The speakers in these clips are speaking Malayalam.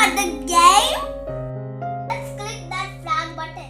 start the game? Let's click that flag button.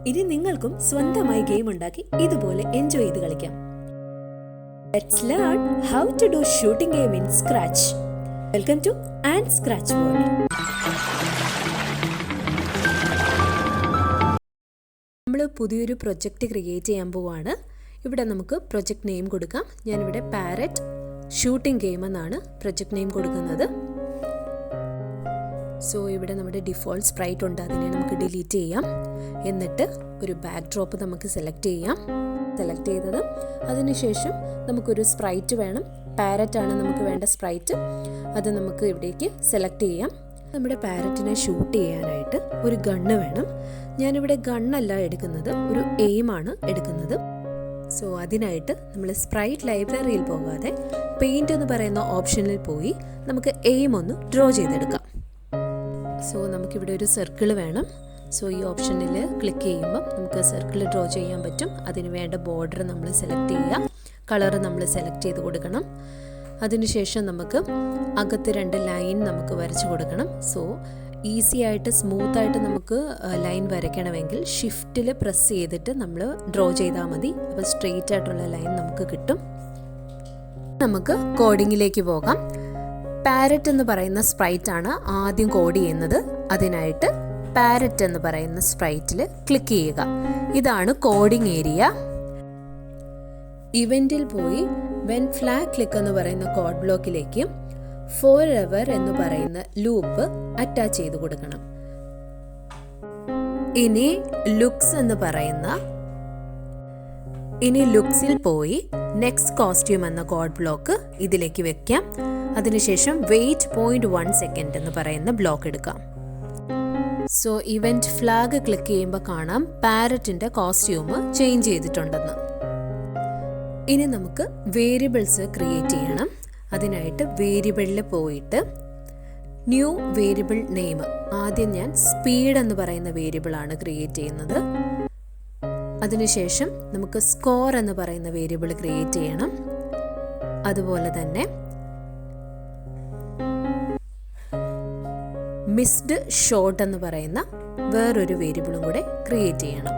ഇനി നിങ്ങൾക്കും സ്വന്തമായി ഗെയിം ഉണ്ടാക്കി ഇതുപോലെ എൻജോയ് ചെയ്ത് കളിക്കാം. Let's learn how to do shooting game in Scratch. Welcome to and Scratch World. നമ്മൾ പുതിയൊരു പ്രൊജക്റ്റ് ക്രിയേറ്റ് ചെയ്യാൻ പോവാണ്. ഇവിടെ നമുക്ക് പ്രൊജക്റ്റ് നെയിം കൊടുക്കാം. ഞാനിവിടെ പാരറ്റ് ഷൂട്ടിംഗ് ഗെയിം എന്നാണ് പ്രൊജക്റ്റ് നെയിം കൊടുക്കുന്നത്. സോ ഇവിടെ നമ്മുടെ ഡിഫോൾട്ട് സ്പ്രൈറ്റ് ഉണ്ട്, അതിനെ നമുക്ക് ഡിലീറ്റ് ചെയ്യാം. എന്നിട്ട് ഒരു ബാക്ക് ഡ്രോപ്പ് നമുക്ക് സെലക്ട് ചെയ്യാം. സെലക്ട് ചെയ്തത് അതിനുശേഷം നമുക്കൊരു സ്പ്രൈറ്റ് വേണം. പാരറ്റ് ആണ് നമുക്ക് വേണ്ട സ്പ്രൈറ്റ്. അത് നമുക്ക് ഇവിടേക്ക് സെലക്ട് ചെയ്യാം. നമ്മുടെ പാരറ്റിനെ ഷൂട്ട് ചെയ്യാനായിട്ട് ഒരു ഗണ്ണ് വേണം. ഞാനിവിടെ ഗണ്ണല്ല എടുക്കുന്നത്, ഒരു എയിമാണ് എടുക്കുന്നത്. സോ അതിനായിട്ട് നമ്മൾ സ്പ്രൈറ്റ് ലൈബ്രറിയിൽ പോകാതെ പെയിൻറ് എന്ന് പറയുന്ന ഓപ്ഷനിൽ പോയി നമുക്ക് എയിം ഒന്ന് ഡ്രോ ചെയ്തെടുക്കാം. സോ നമുക്കിവിടെ ഒരു സർക്കിൾ വേണം. സോ ഈ ഓപ്ഷനിൽ ക്ലിക്ക് ചെയ്യുമ്പം നമുക്ക് സർക്കിൾ ഡ്രോ ചെയ്യാൻ പറ്റും. അതിന് വേണ്ട ബോർഡർ നമ്മൾ സെലക്ട് ചെയ്യുക, കളർ നമ്മൾ സെലക്ട് ചെയ്ത് കൊടുക്കണം. അതിനുശേഷം നമുക്ക് അകത്ത് 2 ലൈൻ നമുക്ക് വരച്ച് കൊടുക്കണം. സോ ഈസി ആയിട്ട് സ്മൂത്തായിട്ട് നമുക്ക് ലൈൻ വരയ്ക്കണമെങ്കിൽ ഷിഫ്റ്റിൽ പ്രസ് ചെയ്തിട്ട് നമ്മൾ ഡ്രോ ചെയ്താൽ മതി. അപ്പോൾ സ്ട്രെയിറ്റ് ആയിട്ടുള്ള ലൈൻ നമുക്ക് കിട്ടും. നമുക്ക് കോഡിങ്ങിലേക്ക് പോകാം. പാരറ്റ് എന്ന് പറയുന്ന സ്പ്രൈറ്റ് ആണ് ആദ്യം കോഡ് ചെയ്യുന്നത്. അതിനായിട്ട് പാരറ്റ് എന്ന് പറയുന്ന സ്പ്രൈറ്റിൽ ക്ലിക്ക് ചെയ്യുക. ഇതാണ് കോഡിംഗ് ഏരിയ. ഇവന്റിൽ പോയി വെൻ ഫ്ലാഗ് ക്ലിക്ക് എന്ന് പറയുന്ന കോഡ് ബ്ലോക്കിലേക്ക് ഫോർ എവർ എന്ന് പറയുന്ന ലൂപ്പ് അറ്റാച്ച് ചെയ്ത് കൊടുക്കണം. ഇനി ലുക്സിൽ പോയി നെക്സ്റ്റ് കോസ്റ്റ്യൂം എന്ന കോഡ് ബ്ലോക്ക് ഇതിലേക്ക് വെക്കാം. അതിനുശേഷം വെയിറ്റ് 0.1 സെക്കൻഡ് എന്ന് പറയുന്ന ബ്ലോക്ക് എടുക്കാം. സോ ഇവന്റ് ഫ്ലാഗ് ക്ലിക്ക് ചെയ്യുമ്പോൾ കാണാം പാരറ്റിന്റെ കോസ്റ്റ്യൂം ചേഞ്ച് ചെയ്തിട്ടുണ്ടെന്ന്. ഇനി നമുക്ക് വേരിയബിൾസ് ക്രിയേറ്റ് ചെയ്യണം. അതിനായിട്ട് വേരിയബിളിൽ പോയിട്ട് ന്യൂ വേരിയബിൾ നെയിം, ആദ്യം ഞാൻ സ്പീഡ് എന്ന് പറയുന്ന വേരിയബിൾ ആണ് ക്രിയേറ്റ് ചെയ്യുന്നത്. അതിനുശേഷം നമുക്ക് സ്കോർ എന്ന് പറയുന്ന വേരിയബിൾ ക്രിയേറ്റ് ചെയ്യണം. അതുപോലെ തന്നെ മിസ്ഡ് ഷോട്ട് എന്ന് പറയുന്ന വേറൊരു വേരിയബിളും കൂടെ ക്രിയേറ്റ് ചെയ്യണം.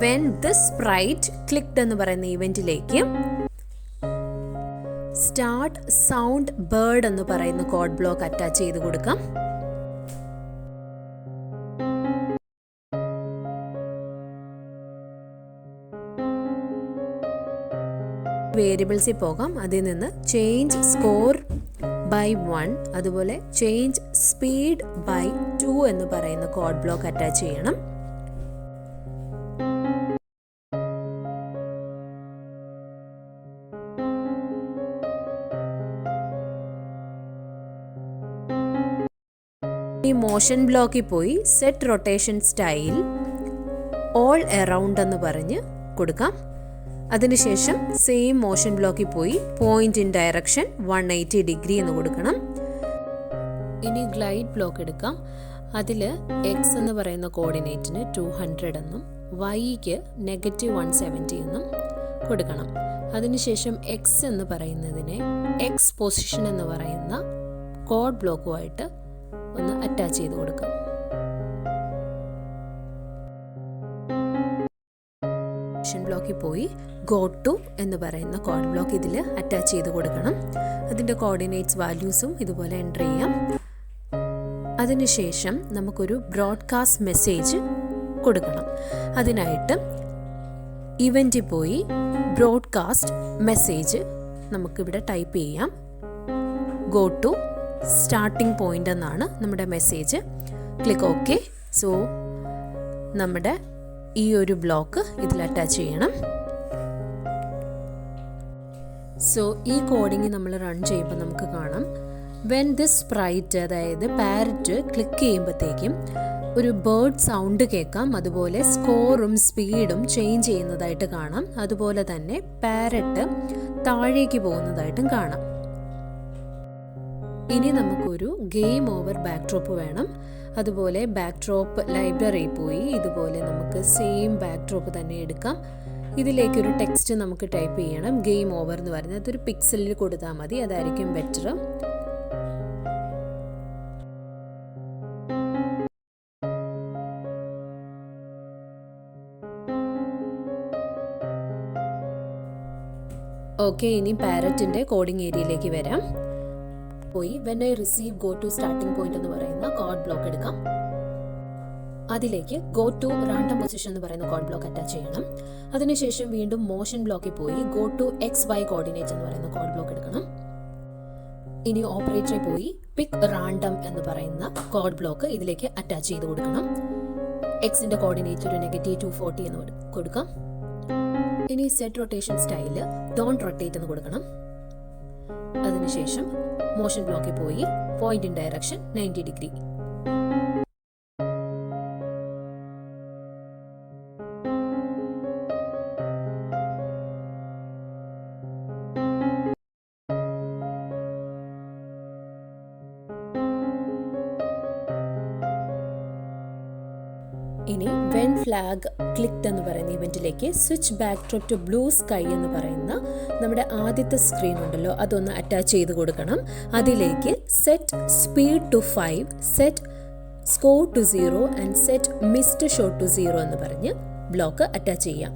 When the sprite clicked എന്ന് പറയുന്ന ഇവന്റിലേക്ക് സ്റ്റാർട്ട് സൗണ്ട് ബേർഡ് എന്ന് പറയുന്ന കോഡ് ബ്ലോക്ക് അറ്റാച്ച് ചെയ്ത് കൊടുക്കാം. വേരിയബിൾസിൽ പോകാം. അതിൽ നിന്ന് ചേഞ്ച് സ്കോർ ബൈ 1, അതുപോലെ ചേഞ്ച് സ്പീഡ് ബൈ 2 എന്ന് പറയുന്ന കോഡ് ബ്ലോക്ക് അറ്റാച്ച് ചെയ്യണം. ഈ മോഷൻ ബ്ലോക്കിൽ പോയി set rotation style all around എന്ന് പറഞ്ഞ് കൊടുക്കാം. അതിനുശേഷം സെയിം മോഷൻ ബ്ലോക്കിൽ പോയി പോയിന്റ് ഇൻ ഡയറക്ഷൻ 180 ഡിഗ്രി എന്ന് കൊടുക്കണം. ഇനി ഗ്ലൈഡ് ബ്ലോക്ക് എടുക്കാം. അതിൽ എക്സ് എന്ന് പറയുന്ന കോർഡിനേറ്റിന് 200 എന്നും വൈക്ക് -170 എന്നും കൊടുക്കണം. അതിനുശേഷം എക്സ് എന്ന് പറയുന്നതിനെ എക്സ് പൊസിഷൻ എന്ന് പറയുന്ന കോഡ് ബ്ലോക്കുമായിട്ട് ഒന്ന് അറ്റാച്ച് ചെയ്ത് കൊടുക്കാം. ബ്ലോക്കിൽ പോയി ഗോ ടു എന്ന് പറയുന്ന കോഡ് ബ്ലോക്ക് ഇതിൽ അറ്റാച്ച് ചെയ്ത് കൊടുക്കണം. അതിൻ്റെ കോർഡിനേറ്റ്സ് വാല്യൂസും ഇതുപോലെ എൻ്റർ ചെയ്യാം. അതിനുശേഷം നമുക്കൊരു ബ്രോഡ്കാസ്റ്റ് മെസ്സേജ് കൊടുക്കണം. അതിനായിട്ട് ഇവന്റിൽ പോയി ബ്രോഡ്കാസ്റ്റ് മെസ്സേജ് നമുക്കിവിടെ ടൈപ്പ് ചെയ്യാം. ഗോ ടു സ്റ്റാർട്ടിംഗ് പോയിന്റ് എന്നാണ് നമ്മുടെ മെസ്സേജ്. Click okay. സോ നമ്മുടെ ഈ ഒരു ബ്ലോക്ക് ഇതിൽ അറ്റാച്ച് ചെയ്യണം. സോ ഈ കോഡിങ് നമ്മൾ റൺ ചെയ്യുമ്പോൾ നമുക്ക് കാണാം വെൻ ദിസ് സ്പ്രൈറ്റ് അതായത് പാരറ്റ് ക്ലിക്ക് ചെയ്യുമ്പോഴത്തേക്കും ഒരു ബേർഡ് സൗണ്ട് കേൾക്കാം, അതുപോലെ സ്കോറും സ്പീഡും ചേഞ്ച് ചെയ്യുന്നതായിട്ട് കാണാം, അതുപോലെ തന്നെ പാരറ്റ് താഴേക്ക് പോകുന്നതായിട്ടും കാണാം. ഇനി നമുക്കൊരു ഗെയിം ഓവർ ബാക്ക്ഡ്രോപ്പ് വേണം. അതുപോലെ ബാക്ക്ഡ്രോപ്പ് ലൈബ്രറിയിൽ പോയി ഇതുപോലെ നമുക്ക് സെയിം ബാക്ക്ഡ്രോപ്പ് തന്നെ എടുക്കാം. ഇതിലേക്കൊരു ടെക്സ്റ്റ് നമുക്ക് ടൈപ്പ് ചെയ്യണം. ഗെയിം ഓവർ എന്ന് പറയുന്നത് അതൊരു പിക്സലിൽ കൊടുത്താൽ മതി, അതായിരിക്കും ബെറ്റർ. ഓക്കെ, ഇനി പാരറ്റിൻ്റെ കോഡിംഗ് ഏരിയയിലേക്ക് വരാം. പോയി when I receive go to starting point എന്ന് പറയുന്ന കോഡ് ബ്ലോക്ക് എടുക്കാം. അതിലേക്ക് ഗോ ടു റാൻഡം പൊസിഷൻ എന്ന് പറയുന്ന കോഡ് ബ്ലോക്ക് അറ്റാച്ച് ചെയ്യണം. അതിനുശേഷം വീണ്ടും മോഷൻ ബ്ലോക്കിൽ പോയി ഗോ ടു XY കോർഡിനേറ്റ് എന്ന് പറയുന്ന കോഡ് ബ്ലോക്ക് എടുക്കണം. ഇനി ഓപ്പറേറ്ററിൽ പോയി പിക്ക് റാൻഡം എന്ന് പറയുന്ന കോഡ് ബ്ലോക്ക് ഇതിലേക്ക് അറ്റാച്ച് ചെയ്ത് കൊടുക്കണം. എക്സിന്റെ കോർഡിനേറ്റ് ഒരു -240 എന്ന് കൊടുക്കാം. ഇനി set rotation style don't rotate എന്ന് കൊടുക്കണം. അതിനുശേഷം മോഷൻ ബ്ലോക്കിൽ പോയി പോയിന്റ് ഇൻ ഡയറക്ഷൻ 90 ഡിഗ്രി. ഇനി വെൻ ഫ്ലാഗ് ക്ലിക്ഡ് എന്ന് പറയുന്ന ഇവന്റിലേക്ക് switch backdrop to blue sky എന്ന് പറയുന്ന നമ്മുടെ ആദ്യത്തെ സ്ക്രീൻ ഉണ്ടല്ലോ, അതൊന്ന് അറ്റാച്ച് ചെയ്ത് കൊടുക്കണം. അതിലേക്ക് set speed to 5, set score to 0 and set missed shot to 0 എന്ന് പറഞ്ഞ് ബ്ലോക്ക് അറ്റാച്ച് ചെയ്യാം.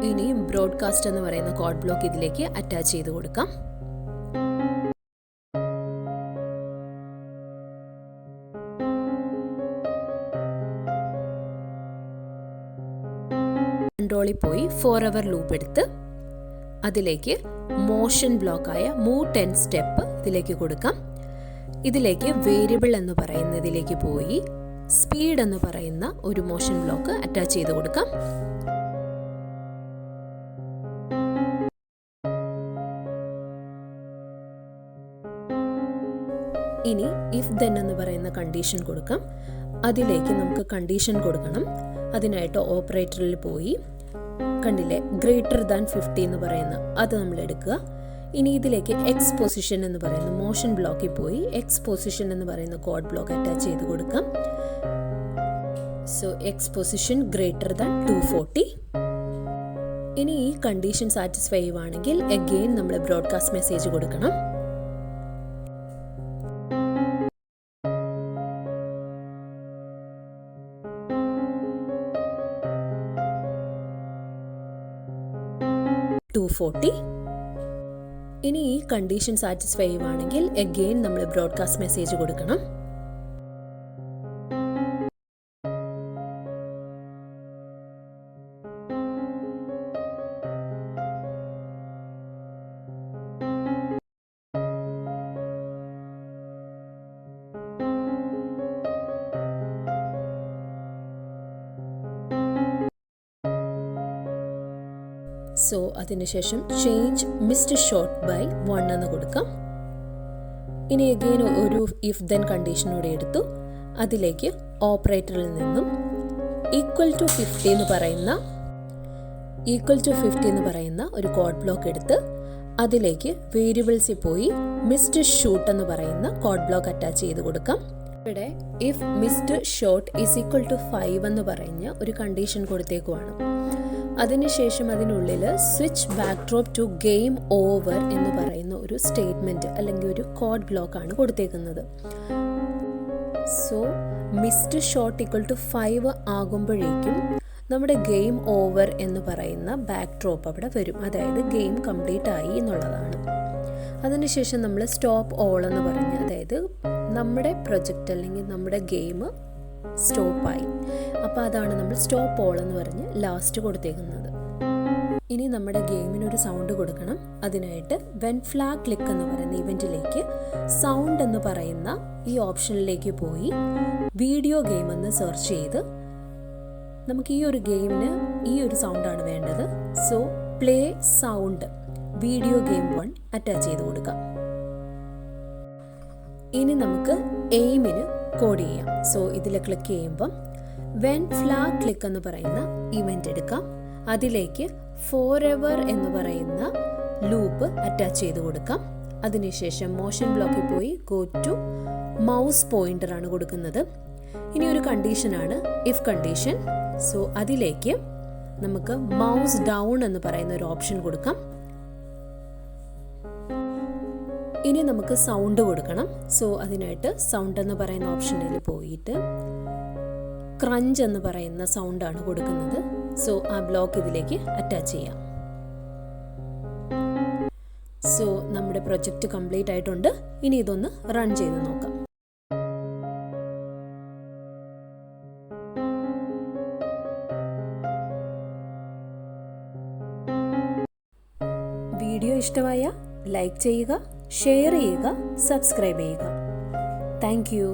ഇനി ബ്രോഡ്കാസ്റ്റ് എന്ന് പറയുന്ന കോഡ് ബ്ലോക്ക് ഇതിലേക്ക് അറ്റാച്ച് ചെയ്ത് കൊടുക്കാം. കൺട്രോളിൽ പോയി ഫോർ-എവർ ലൂപ്പ് എടുത്ത് അതിലേക്ക് മോഷൻ ബ്ലോക്കായ മൂവ് 10 സ്റ്റെപ്പ് ഇതിലേക്ക് കൊടുക്കാം. ഇതിലേക്ക് വേരിയബിൾ എന്ന് പറയുന്നതിലേക്ക് പോയി സ്പീഡ് എന്ന് പറയുന്ന ഒരു മോഷൻ ബ്ലോക്ക് അറ്റാച്ച് ചെയ്ത് കൊടുക്കാം. ഇനി ഇഫ് ദെൻ എന്ന് പറയുന്ന കണ്ടീഷൻ കൊടുക്കാം. അതിലേക്ക് നമുക്ക് കണ്ടീഷൻ കൊടുക്കണം. അതിനായിട്ട് ഓപ്പറേറ്ററിൽ പോയി കണ്ടില്ലേ ഗ്രേറ്റർ ദാൻ 50 എന്ന് പറയുന്ന അത് നമ്മൾ എടുക്കുക. ഇനി ഇതിലേക്ക് എക്സ് പൊസിഷൻ എന്ന് പറയുന്ന മോഷൻ ബ്ലോക്കിൽ പോയി എക്സ് പൊസിഷൻ എന്ന് പറയുന്ന കോഡ് ബ്ലോക്ക് അറ്റാച്ച് ചെയ്ത് കൊടുക്കാം. So X position greater than 240. ഇനി ഈ കണ്ടീഷൻ സാറ്റിസ്ഫൈ ചെയ്യുവാണെങ്കിൽ അഗെയിൻ നമ്മൾ ബ്രോഡ്കാസ്റ്റ് മെസ്സേജ് കൊടുക്കണം. ഇനി ഈ കണ്ടീഷൻ സാറ്റിസ്ഫൈ ചെയ്യുവാണെങ്കിൽ അഗെയിൻ നമ്മൾ ബ്രോഡ്കാസ്റ്റ് മെസ്സേജ് കൊടുക്കണം. സോ അതിനുശേഷം ചേഞ്ച് മിസ്ഡ് ഷോട്ട് ബൈ 1 എന്ന് കൊടുക്കാം. ഇനി അഗെയിൻ ഒരു ഇഫ് ദെൻ കണ്ടീഷനോടെ എടുത്തു. അതിലേക്ക് ഓപ്പറേറ്ററിൽ നിന്നും ഈക്വൽ ടു 50 എന്ന് പറയുന്ന ഒരു കോഡ് ബ്ലോക്ക് എടുത്ത് അതിലേക്ക് വേരിയബിൾസിൽ പോയി മിസ്ഡ് ഷൂട്ട് എന്ന് പറയുന്ന കോഡ് ബ്ലോക്ക് അറ്റാച്ച് ചെയ്ത് കൊടുക്കാം. ഇവിടെ if missed shot is equal to 5 എന്ന് പറഞ്ഞ ഒരു കണ്ടീഷൻ കൊടുത്തേക്കുവാണ്. അതിനുശേഷം അതിനുള്ളിൽ switch backdrop to game over എന്ന് പറയുന്ന ഒരു സ്റ്റേറ്റ്മെൻറ്റ് അല്ലെങ്കിൽ ഒരു കോഡ് ബ്ലോക്കാണ് കൊടുത്തേക്കുന്നത്. So missed shot equal to 5 ആകുമ്പോഴേക്കും നമ്മുടെ ഗെയിം ഓവർ എന്ന് പറയുന്ന ബാക്ക്ഡ്രോപ്പ് അവിടെ വരും. അതായത് ഗെയിം കംപ്ലീറ്റ് ആയി എന്നുള്ളതാണ്. അതിനുശേഷം നമ്മൾ സ്റ്റോപ്പ് ഓൾ എന്ന് പറഞ്ഞ്, അതായത് നമ്മുടെ പ്രൊജക്റ്റ് അല്ലെങ്കിൽ നമ്മുടെ ഗെയിം സ്റ്റോപ്പായി. അപ്പോൾ അതാണ് നമ്മൾ സ്റ്റോപ്പ് ഓൾ എന്ന് പറഞ്ഞ് ലാസ്റ്റ് കൊടുത്തേക്കുന്നത്. ഇനി നമ്മുടെ ഗെയിമിനൊരു സൗണ്ട് കൊടുക്കണം. അതിനായിട്ട് വെൻ ഫ്ലാഗ് ക്ലിക്ക് എന്ന് പറയുന്ന ഇവൻറ്റിലേക്ക് സൗണ്ട് എന്ന് പറയുന്ന ഈ ഓപ്ഷനിലേക്ക് പോയി വീഡിയോ ഗെയിം എന്ന് സെർച്ച് ചെയ്ത് നമുക്ക് ഈ ഒരു ഗെയിമിന് ഈ ഒരു സൗണ്ടാണ് വേണ്ടത്. So play sound video game 1 attach ചെയ്ത് കൊടുക്കാം. ഇനി നമുക്ക് എയിമിന് കോഡ് ചെയ്യാം. സോ ഇതിൽ ക്ലിക്ക് ചെയ്യുമ്പം വെൻ ഫ്ലാഗ് ക്ലിക്ക് എന്ന് പറയുന്ന ഇവൻ്റ് എടുക്കാം. അതിലേക്ക് ഫോർ എവർ എന്ന് പറയുന്ന ലൂപ്പ് അറ്റാച്ച് ചെയ്ത് കൊടുക്കാം. അതിനുശേഷം മോഷൻ ബ്ലോക്കിൽ പോയി ഗോ ടു മൗസ് പോയിന്റർ ആണ് കൊടുക്കുന്നത്. ഇനി ഒരു കണ്ടീഷനാണ് ഇഫ് കണ്ടീഷൻ. സോ അതിലേക്ക് നമുക്ക് മൗസ് ഡൗൺ എന്ന് പറയുന്ന ഒരു ഓപ്ഷൻ കൊടുക്കാം. ഇനി നമുക്ക് സൗണ്ട് കൊടുക്കണം. സോ അതിനായിട്ട് സൗണ്ട് എന്ന് പറയുന്ന ഓപ്ഷനിൽ പോയിട്ട് ക്രഞ്ച് എന്ന് പറയുന്ന സൗണ്ടാണ് കൊടുക്കുന്നത്. സോ ആ ബ്ലോക്ക് ഇതിലേക്ക് അറ്റാച്ച് ചെയ്യാം. സോ നമ്മുടെ പ്രൊജക്റ്റ് കംപ്ലീറ്റ് ആയിട്ടുണ്ട്. ഇനി ഇതൊന്ന് റൺ ചെയ്ത് നോക്കാം. വീഡിയോ ഇഷ്ടമായ ലൈക്ക് ചെയ്യുക, ഷെയർ ചെയ്യുക, സബ്സ്ക്രൈബ് ചെയ്യുക. Thank you.